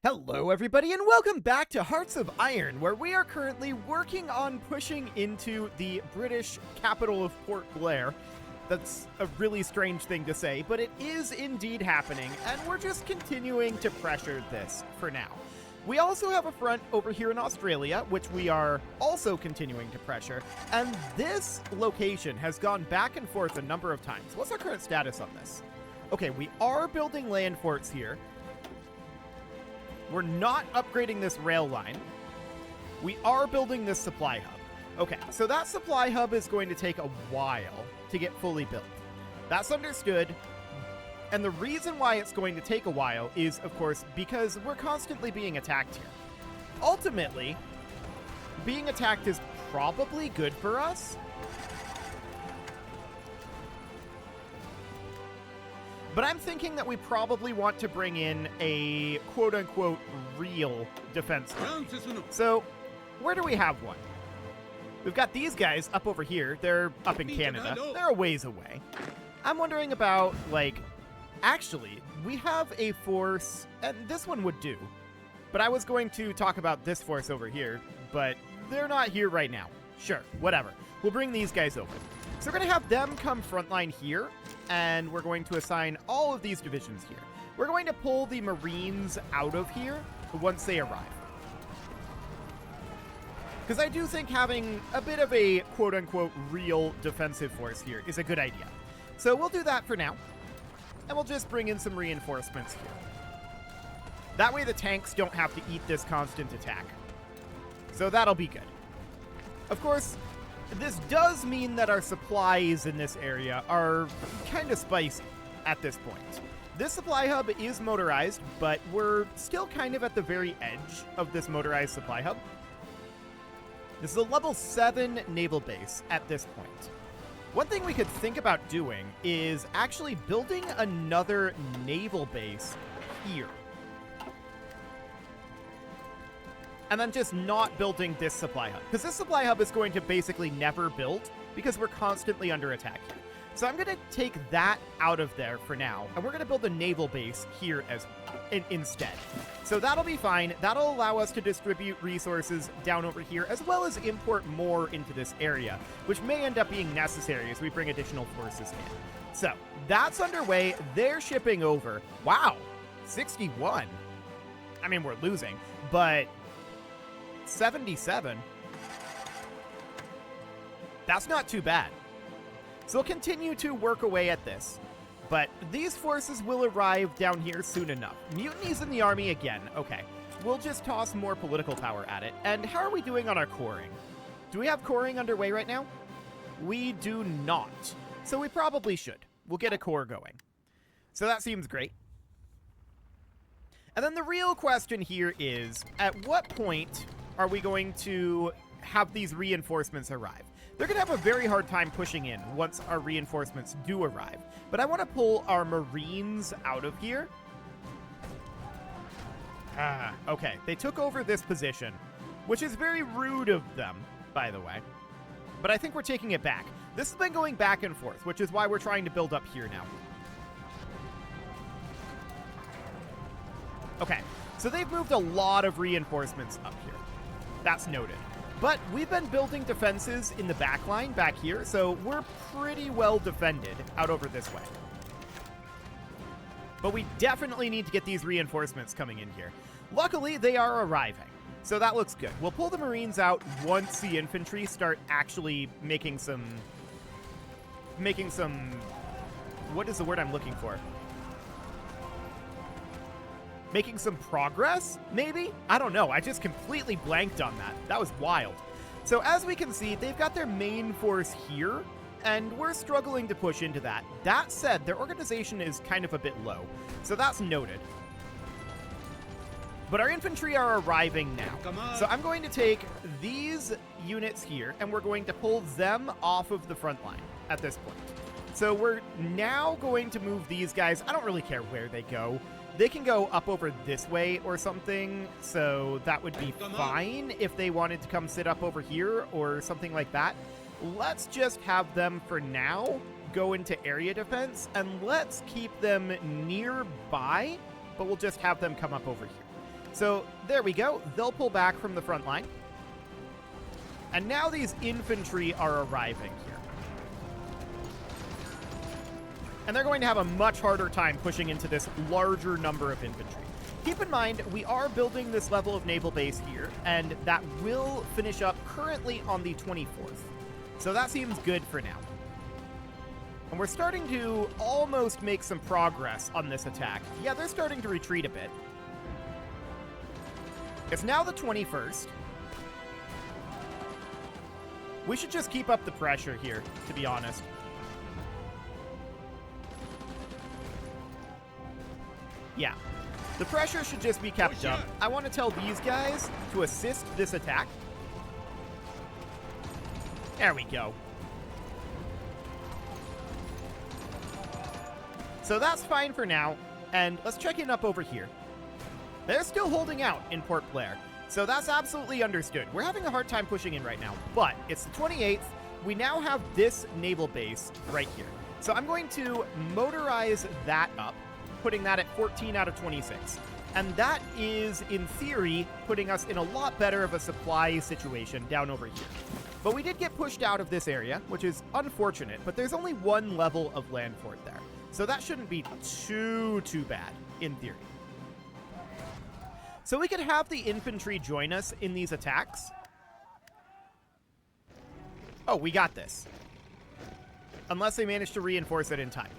Hello everybody and welcome back to Hearts of Iron, where we are currently working on pushing into the British capital of Port Blair. That's a really strange thing to say, but it is indeed happening, and we're just continuing to pressure this for now. We also have a front over here in Australia, which we are also continuing to pressure, and this location has gone back and forth a number of times. What's our current status on this? Okay, we are building land forts here. We're not upgrading this rail line. We are building this supply hub. Okay, so that supply hub is going to take a while to get fully built. That's understood. And the reason why it's going to take a while is, of course, because we're constantly being attacked here. Ultimately, being attacked is probably good for us. But I'm thinking that we probably want to bring in a quote-unquote real defense line. So, where do we have one? We've got these guys up over here. They're up in Canada. They're a ways away. I'm wondering about, actually, we have a force, and this one would do. But I was going to talk about this force over here, but they're not here right now. Sure, whatever. We'll bring these guys over. So we're going to have them come frontline here, and we're going to assign all of these divisions here. We're going to pull the Marines out of here once they arrive. Because I do think having a bit of a quote-unquote real defensive force here is a good idea. So we'll do that for now, and we'll just bring in some reinforcements here. That way the tanks don't have to eat this constant attack. So that'll be good. Of course, this does mean that our supplies in this area are kind of spicy at this point. This supply hub is motorized, but we're still kind of at the very edge of this motorized supply hub. This is a level 7 naval base at this point. One thing we could think about doing is actually building another naval base here. And then just not building this supply hub. Because this supply hub is going to basically never build because we're constantly under attack here. So I'm going to take that out of there for now. And we're going to build a naval base here instead. So that'll be fine. That'll allow us to distribute resources down over here, as well as import more into this area, which may end up being necessary as we bring additional forces in. So that's underway. They're shipping over. Wow, 61. I mean, we're losing, but 77. That's not too bad. So we'll continue to work away at this. But these forces will arrive down here soon enough. Mutinies in the army again. Okay. We'll just toss more political power at it. And how are we doing on our coring? Do we have coring underway right now? We do not. So we probably should. We'll get a core going. So that seems great. And then the real question here is, at what point are we going to have these reinforcements arrive? They're going to have a very hard time pushing in once our reinforcements do arrive. But I want to pull our Marines out of here. Okay. They took over this position, which is very rude of them, by the way. But I think we're taking it back. This has been going back and forth, which is why we're trying to build up here now. Okay, so they've moved a lot of reinforcements up here. That's noted. But we've been building defenses in the back line back here, so we're pretty well defended out over this way. But we definitely need to get these reinforcements coming in here. Luckily, they are arriving, so that looks good. We'll pull the Marines out once the infantry start actually making some... What is the word I'm looking for? Making some progress, maybe? I don't know. I just completely blanked on that. That was wild. So as we can see, they've got their main force here, and we're struggling to push into that. That said, their organization is kind of a bit low, so that's noted. But our infantry are arriving now. So I'm going to take these units here, and we're going to pull them off of the front line at this point. So we're now going to move these guys. I don't really care where they go. They can go up over this way or something, so that would be fine if they wanted to come sit up over here or something like that. Let's just have them, for now, go into area defense, and let's keep them nearby, but we'll just have them come up over here. So there we go. They'll pull back from the front line. And now these infantry are arriving here. And they're going to have a much harder time pushing into this larger number of infantry. Keep in mind, we are building this level of naval base here, and that will finish up currently on the 24th. So that seems good for now. And we're starting to almost make some progress on this attack. Yeah, they're starting to retreat a bit. It's now the 21st. We should just keep up the pressure here, to be honest. Yeah. The pressure should just be kept up. I want to tell these guys to assist this attack. There we go. So that's fine for now. And let's check in up over here. They're still holding out in Port Blair. So that's absolutely understood. We're having a hard time pushing in right now. But it's the 28th. We now have this naval base right here. So I'm going to motorize that up, putting that at 14 out of 26. And that is, in theory, putting us in a lot better of a supply situation down over here. But we did get pushed out of this area, which is unfortunate, but there's only one level of land fort there. So that shouldn't be too bad, in theory. So we could have the infantry join us in these attacks. Oh, we got this. Unless they manage to reinforce it in time.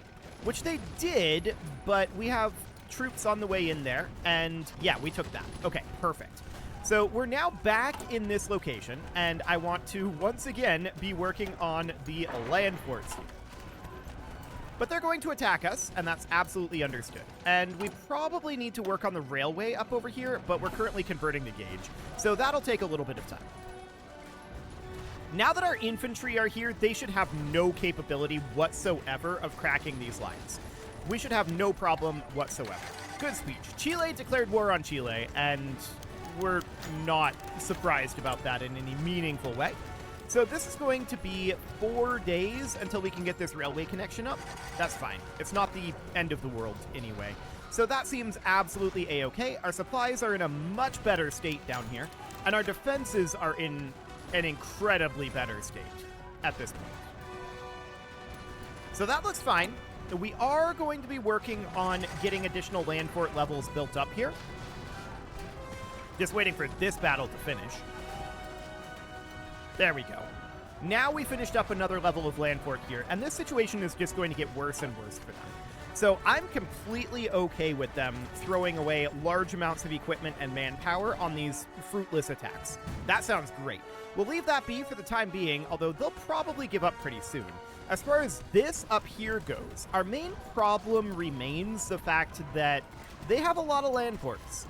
Which they did, but we have troops on the way in there, and yeah, we took that. Okay, perfect. So we're now back in this location, and I want to once again be working on the land forts here. But they're going to attack us, and that's absolutely understood. And we probably need to work on the railway up over here, but we're currently converting the gauge, so that'll take a little bit of time. Now that our infantry are here, they should have no capability whatsoever of cracking these lines. We should have no problem whatsoever. Good speech. Chile declared war on Chile, and we're not surprised about that in any meaningful way. So this is going to be 4 days until we can get this railway connection up. That's fine. It's not the end of the world anyway. So that seems absolutely a-okay. Our supplies are in a much better state down here, and our defenses are in an incredibly better state at this point. So that looks fine. We are going to be working on getting additional land fort levels built up here. Just waiting for this battle to finish. There we go. Now we finished up another level of land fort here, and this situation is just going to get worse and worse for them. So I'm completely okay with them throwing away large amounts of equipment and manpower on these fruitless attacks. That sounds great. We'll leave that be for the time being, although they'll probably give up pretty soon. As far as this up here goes, our main problem remains the fact that they have a lot of land forts.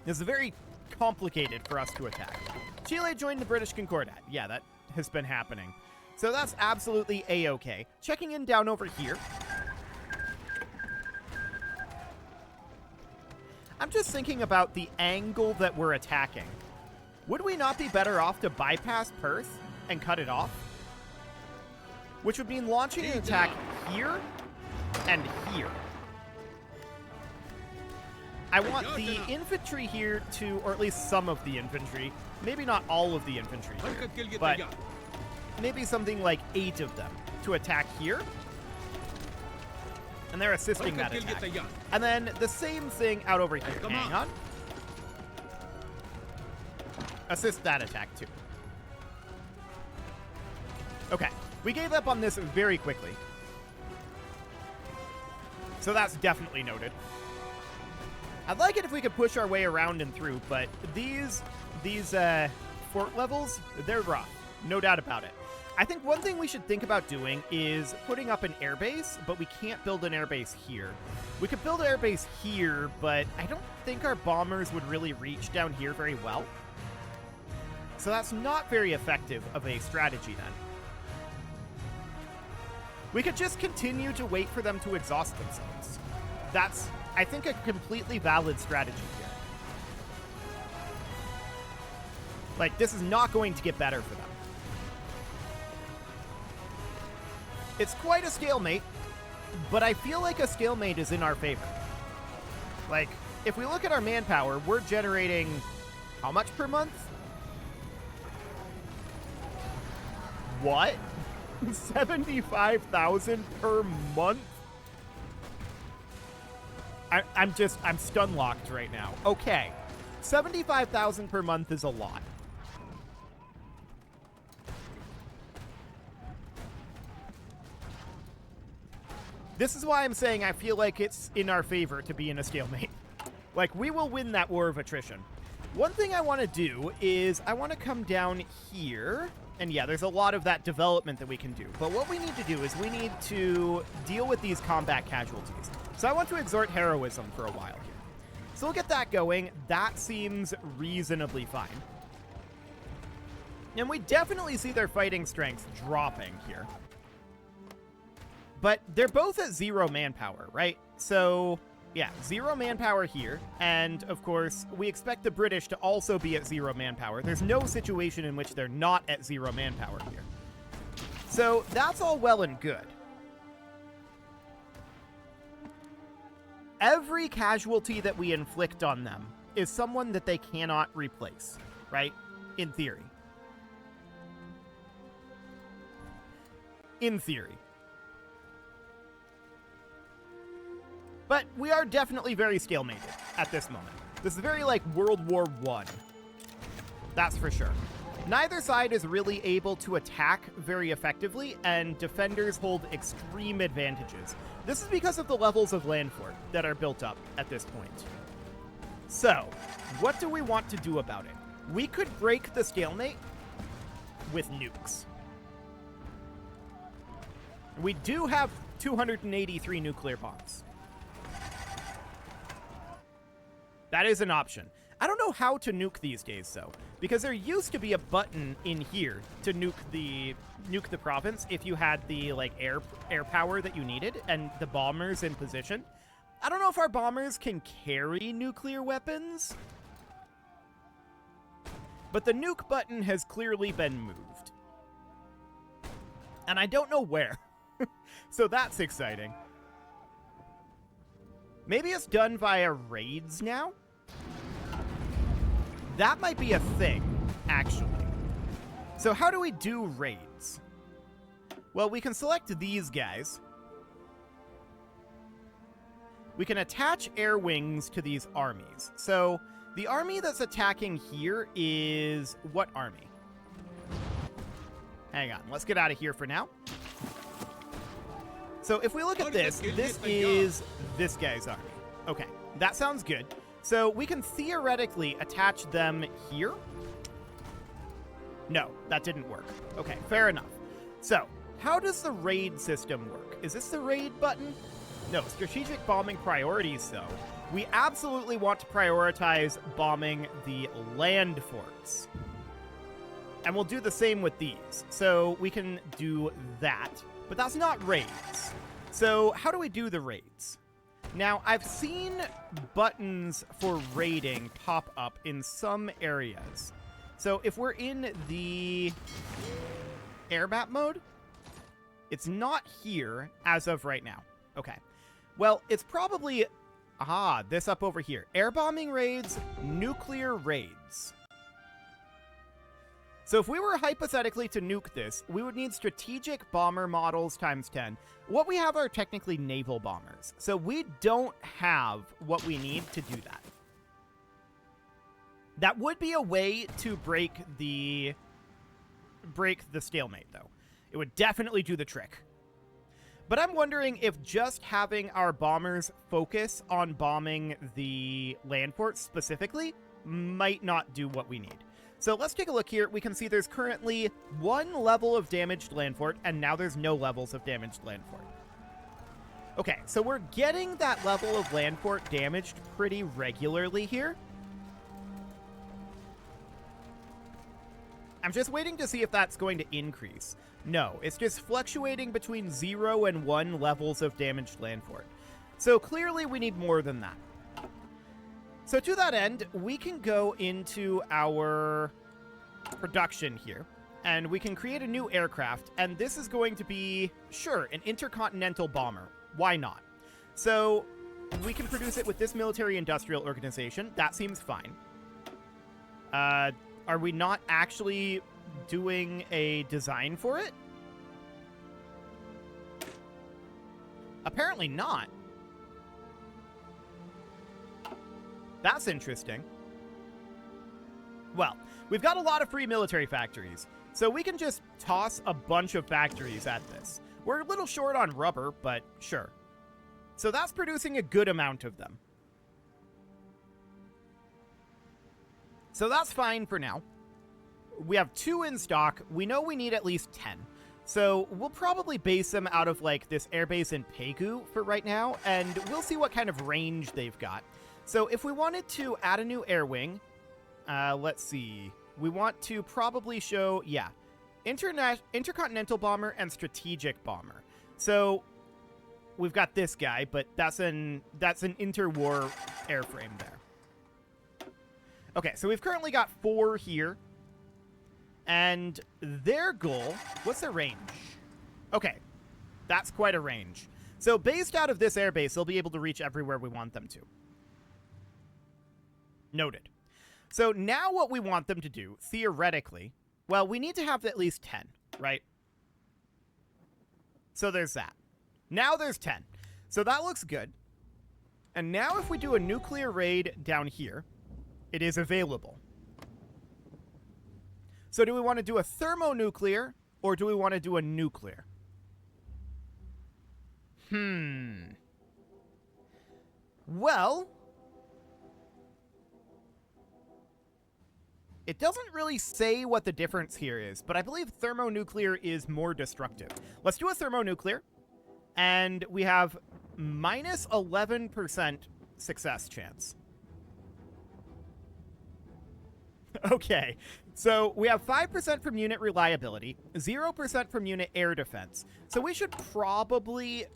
It's very complicated for us to attack. Chile joined the British Concordat. Yeah, that has been happening. So that's absolutely a-okay. Checking in down over here. I'm just thinking about the angle that we're attacking. Would we not be better off to bypass Perth and cut it off? Which would mean launching an attack here and here. I want the infantry here to, or at least some of the infantry, maybe not all of the infantry here, but maybe something like 8 of them to attack here. And they're assisting that attack. And then the same thing out over here. Hang on. Assist that attack too. Okay. We gave up on this very quickly. So that's definitely noted. I'd like it if we could push our way around and through, but these fort levels, they're rough. No doubt about it. I think one thing we should think about doing is putting up an airbase, but we can't build an airbase here. We could build an airbase here, but I don't think our bombers would really reach down here very well. So that's not very effective of a strategy then. We could just continue to wait for them to exhaust themselves. That's, I think, a completely valid strategy here. Like, this is not going to get better for them. It's quite a stalemate, but I feel like a stalemate is in our favor. Like, if we look at our manpower, we're generating how much per month? What? 75,000 per month? I'm stun locked right now. Okay. 75,000 per month is a lot. This is why I'm saying I feel like it's in our favor to be in a stalemate. Like, we will win that war of attrition. One thing I want to do is I want to come down here. And yeah, there's a lot of that development that we can do. But what we need to do is we need to deal with these combat casualties. So I want to exhort heroism for a while here. So we'll get that going. That seems reasonably fine. And we definitely see their fighting strength dropping here. But they're both at 0 manpower, right? So, yeah, 0 manpower here. And, of course, we expect the British to also be at 0 manpower. There's no situation in which they're not at 0 manpower here. So, that's all well and good. Every casualty that we inflict on them is someone that they cannot replace, right? In theory. In theory. But we are definitely very stalemated at this moment. This is very like World War I. That's for sure. Neither side is really able to attack very effectively, and defenders hold extreme advantages. This is because of the levels of land fort that are built up at this point. So, what do we want to do about it? We could break the stalemate with nukes. We do have 283 nuclear bombs. That is an option. I don't know how to nuke these days, though, because there used to be a button in here to nuke the province if you had the like air power that you needed and the bombers in position. I don't know if our bombers can carry nuclear weapons, but the nuke button has clearly been moved, and I don't know where. So that's exciting. Maybe it's done via raids now? That might be a thing, actually. So how do we do raids? Well, we can select these guys. We can attach air wings to these armies. So the army that's attacking here is what army? Hang on, let's get out of here for now. So if we look at this, this is this guy's army. Okay, that sounds good. So we can theoretically attach them here. No, that didn't work. Okay, fair enough. So how does the raid system work? Is this the raid button? No, strategic bombing priorities, though. We absolutely want to prioritize bombing the land forts. And we'll do the same with these. So we can do that, but that's not raids. So how do we do the raids? Now, I've seen buttons for raiding pop up in some areas. So if we're in the air map mode, it's not here as of right now. Okay. Well, it's probably, this up over here. Air bombing raids, nuclear raids. So if we were hypothetically to nuke this, we would need strategic bomber models times 10. What we have are technically naval bombers. So we don't have what we need to do that. That would be a way to break the stalemate, though. It would definitely do the trick. But I'm wondering if just having our bombers focus on bombing the land forts specifically might not do what we need. So let's take a look here. We can see there's currently 1 level of damaged land fort, and now there's no levels of damaged land fort. Okay, so we're getting that level of land fort damaged pretty regularly here. I'm just waiting to see if that's going to increase. No, it's just fluctuating between 0 and 1 levels of damaged land fort. So clearly we need more than that. So to that end, we can go into our production here, and we can create a new aircraft, and this is going to be, sure, an intercontinental bomber. Why not? So we can produce it with this military-industrial organization. That seems fine. Are we not actually doing a design for it? Apparently not. That's interesting. Well, we've got a lot of free military factories, so we can just toss a bunch of factories at this. We're a little short on rubber, but sure. So that's producing a good amount of them. So that's fine for now. We have 2 in stock. We know we need at least 10. So we'll probably base them out of like this airbase in Pegu for right now, and we'll see what kind of range they've got. So if we wanted to add a new air wing, let's see. We want to probably show, yeah, intercontinental bomber and strategic bomber. So we've got this guy, but that's an interwar airframe there. Okay, so we've currently got 4 here. And their goal, what's their range? Okay, that's quite a range. So based out of this airbase, they'll be able to reach everywhere we want them to. Noted. So now what we want them to do, theoretically, well, we need to have at least 10, right? So there's that. Now there's 10. So that looks good. And now if we do a nuclear raid down here, it is available. So do we want to do a thermonuclear, or do we want to do a nuclear? Well, it doesn't really say what the difference here is, but I believe thermonuclear is more destructive. Let's do a thermonuclear, and we have minus 11% success chance. Okay, so we have 5% from unit reliability, 0% from unit air defense. So we should probably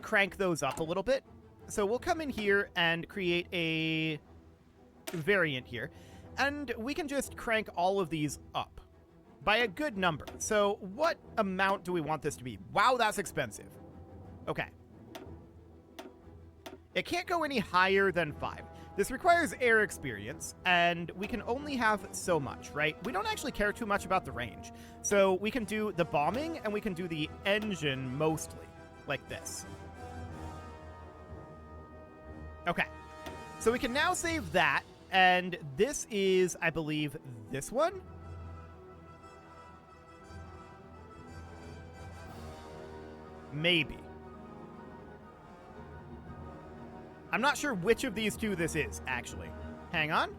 crank those up a little bit. So we'll come in here and create a variant here. And we can just crank all of these up by a good number. So what amount do we want this to be? Wow, that's expensive. Okay. It can't go any higher than 5. This requires air experience, and we can only have so much, right? We don't actually care too much about the range. So we can do the bombing, and we can do the engine mostly, like this. Okay. So we can now save that, and this is, I believe, this one? Maybe. I'm not sure which of these 2 this is, actually. Hang on.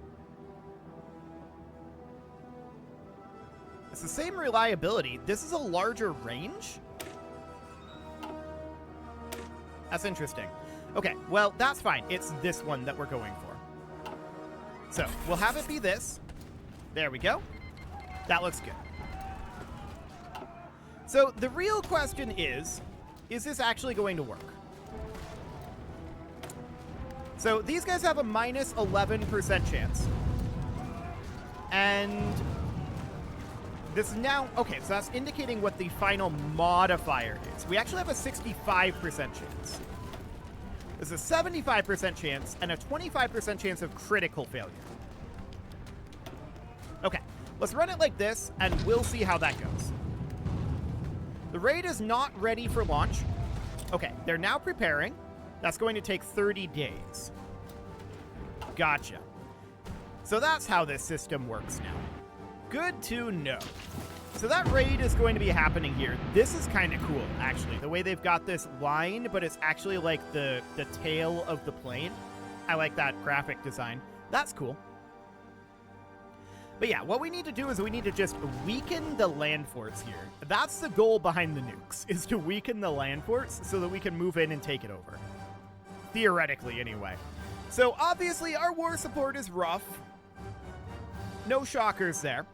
It's the same reliability. This is a larger range? That's interesting. Okay, well, that's fine. It's this one that we're going for. So, we'll have it be this. There we go. That looks good. So, the real question is this actually going to work? So these guys have a minus 11% chance. And this is now, okay, so that's indicating what the final modifier is. We actually have a 65% chance. There's a 75% chance and a 25% chance of critical failure. Okay, let's run it like this, and we'll see how that goes. The raid is not ready for launch. Okay, they're now preparing. That's going to take 30 days. Gotcha. So that's how this system works now. Good to know. So that raid is going to be happening here. This is kind of cool, actually. The way they've got this line, but it's actually like the tail of the plane. I like that graphic design. That's cool. But yeah, what we need to do is we need to just weaken the land forts here. That's the goal behind the nukes, is to weaken the land forts so that we can move in and take it over. Theoretically, anyway. So, obviously, our war support is rough. No shockers there.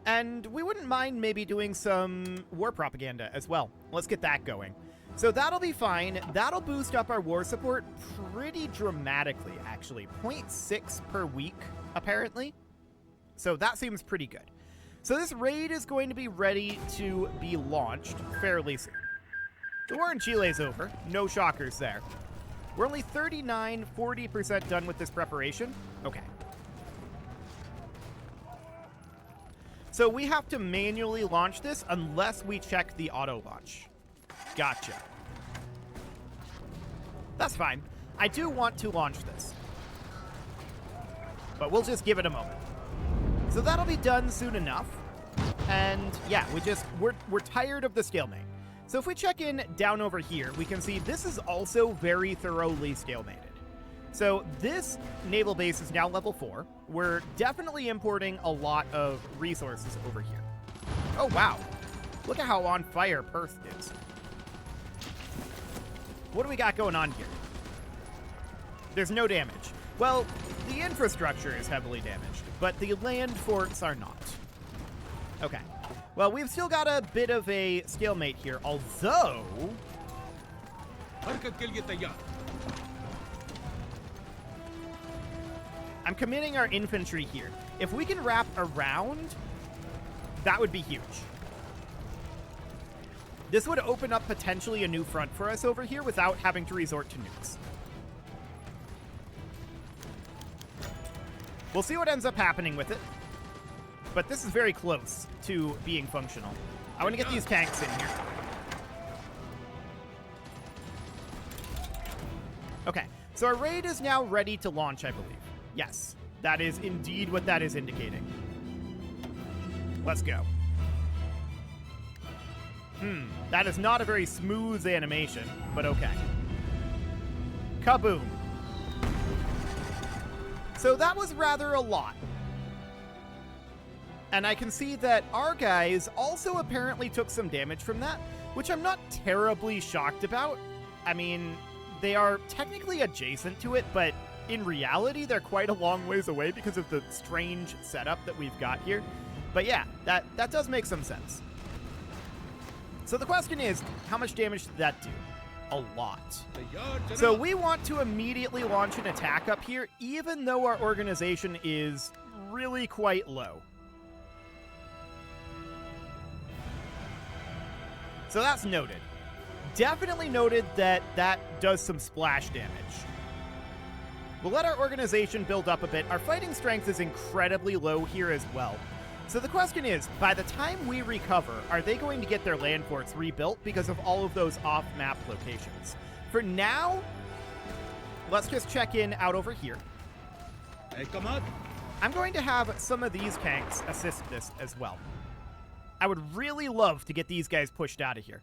And we wouldn't mind maybe doing some war propaganda as well. Let's get that going. So that'll be fine. That'll boost up our war support pretty dramatically, actually. 0.6 per week, apparently. So that seems pretty good. So this raid is going to be ready to be launched fairly soon. The war in Chile's over. No shockers there. We're only 40% done with this preparation. Okay. So we have to manually launch this unless we check the auto launch. Gotcha. That's fine. I do want to launch this. But we'll just give it a moment. So that'll be done soon enough. And yeah, we're tired of the stalemate. So if we check in down over here, we can see this is also very thoroughly stalemated. So this naval base is now level 4. We're definitely importing a lot of resources over here. Oh, wow. Look at how on fire Perth is. What do we got going on here? There's no damage. Well, the infrastructure is heavily damaged, but the land forts are not. Okay. Well, we've still got a bit of a stalemate here, although... I'm committing our infantry here. If we can wrap around, that would be huge. This would open up potentially a new front for us over here without having to resort to nukes. We'll see what ends up happening with it. But this is very close to being functional. I want to get these tanks in here. Okay, so our raid is now ready to launch, I believe. Yes, that is indeed what that is indicating. Let's go. That is not a very smooth animation, but okay. Kaboom. So that was rather a lot. And I can see that our guys also apparently took some damage from that, which I'm not terribly shocked about. I mean, they are technically adjacent to it, but in reality, they're quite a long ways away because of the strange setup that we've got here. But yeah, that does make some sense. So the question is, how much damage did that do? A lot. So we want to immediately launch an attack up here, even though our organization is really quite low. So that's noted. Definitely noted that that does some splash damage. We'll let our organization build up a bit. Our fighting strength is incredibly low here as well. So the question is, by the time we recover, are they going to get their land forts rebuilt because of all of those off-map locations? For now, let's just check in out over here. Hey, come on. I'm going to have some of these tanks assist this as well. I would really love to get these guys pushed out of here.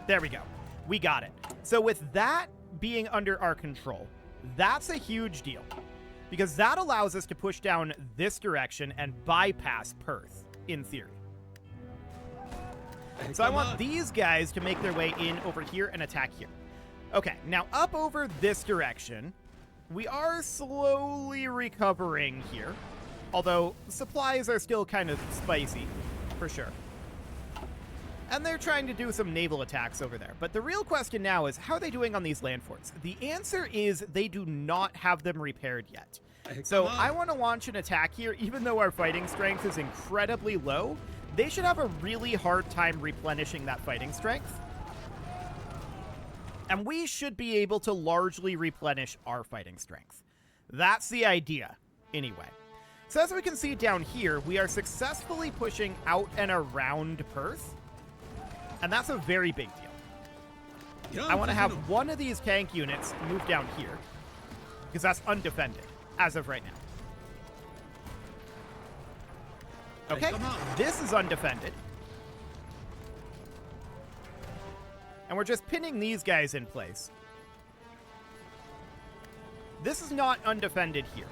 There we go. We got it. So with that being under our control, that's a huge deal, because that allows us to push down this direction and bypass Perth, in theory. So I want these guys to make their way in over here and attack here. Okay, now up over this direction, we are slowly recovering here, although supplies are still kind of spicy, for sure. And they're trying to do some naval attacks over there. But the real question now is, how are they doing on these land forts? The answer is they do not have them repaired yet. So I want to launch an attack here, even though our fighting strength is incredibly low. They should have a really hard time replenishing that fighting strength. And we should be able to largely replenish our fighting strength. That's the idea, anyway. So as we can see down here, we are successfully pushing out and around Perth. And that's a very big deal. I want to have one of these tank units move down here, because that's undefended as of right now. Okay, this is undefended. And we're just pinning these guys in place. This is not undefended here,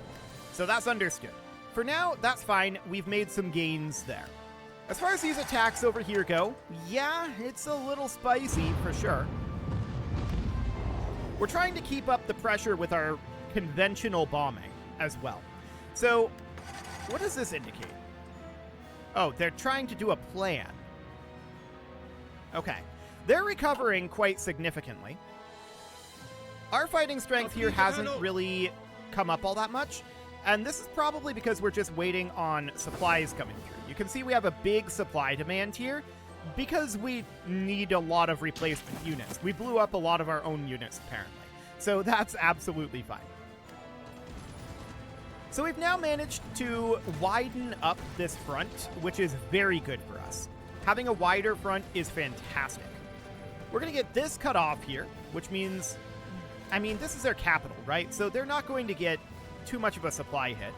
so that's understood. For now, that's fine. We've made some gains there. As far as these attacks over here go, yeah, it's a little spicy for sure. We're trying to keep up the pressure with our conventional bombing as well. So, what does this indicate? Oh, they're trying to do a plan. Okay. They're recovering quite significantly. Our fighting strength here hasn't really come up all that much, and this is probably because we're just waiting on supplies coming through. You can see we have a big supply demand here because we need a lot of replacement units. We blew up a lot of our own units, apparently. So that's absolutely fine. So we've now managed to widen up this front, which is very good for us. Having a wider front is fantastic. We're going to get this cut off here, which means, I mean, this is their capital, right? So they're not going to get too much of a supply hit.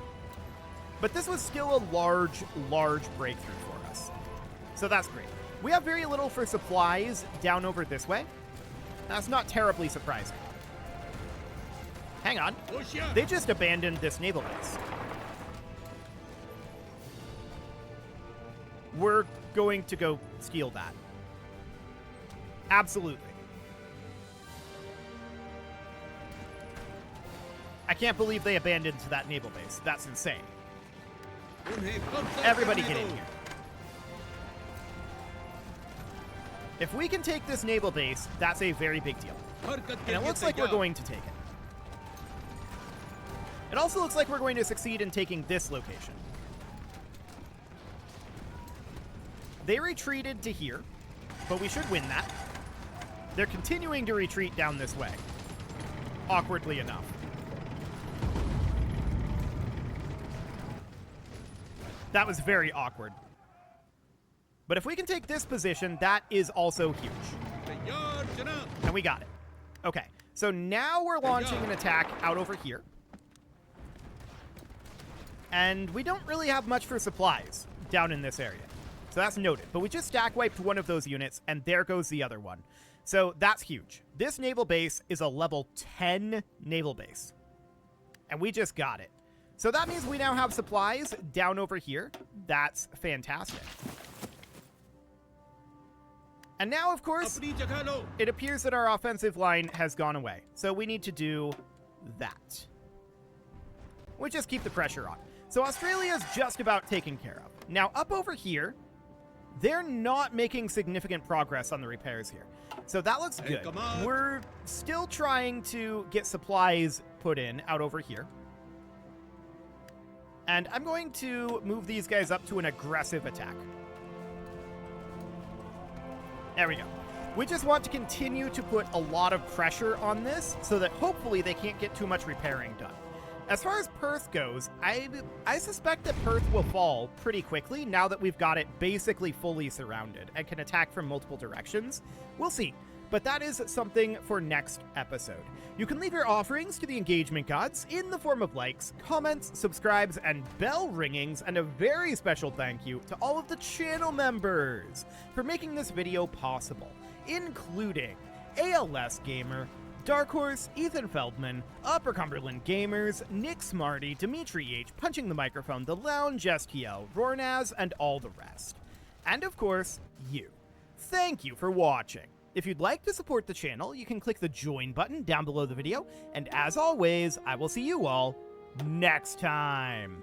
But this was still a large, large breakthrough for us. So that's great. We have very little for supplies down over this way. That's not terribly surprising. Hang on. They just abandoned this naval base. We're going to go steal that. Absolutely. I can't believe they abandoned that naval base. That's insane. Everybody get in here. If we can take this naval base, that's a very big deal. And it looks like we're going to take it. It also looks like we're going to succeed in taking this location. They retreated to here, but we should win that. They're continuing to retreat down this way, awkwardly enough. That was very awkward. But if we can take this position, that is also huge. And we got it. Okay, so now we're launching an attack out over here. And we don't really have much for supplies down in this area. So that's noted. But we just stack wiped one of those units, and there goes the other one. So that's huge. This naval base is a level 10 naval base. And we just got it. So that means we now have supplies down over here. That's fantastic. And now, of course, it appears that our offensive line has gone away. So we need to do that. We just keep the pressure on. So Australia's just about taken care of. Now, up over here, they're not making significant progress on the repairs here. So that looks good. We're still trying to get supplies put in out over here. And I'm going to move these guys up to an aggressive attack. There we go. We just want to continue to put a lot of pressure on this so that hopefully they can't get too much repairing done. As far as Perth goes, I suspect that Perth will fall pretty quickly now that we've got it basically fully surrounded and can attack from multiple directions. We'll see. But that is something for next episode. You can leave your offerings to the engagement gods in the form of likes, comments, subscribes, and bell ringings, and a very special thank you to all of the channel members for making this video possible, including ALS Gamer, Dark Horse, Ethan Feldman, Upper Cumberland Gamers, Nick Smarty, Dimitri H, Punching the Microphone, The Lounge STL, Rornaz, and all the rest. And of course, you. Thank you for watching. If you'd like to support the channel, you can click the join button down below the video, and as always, I will see you all next time.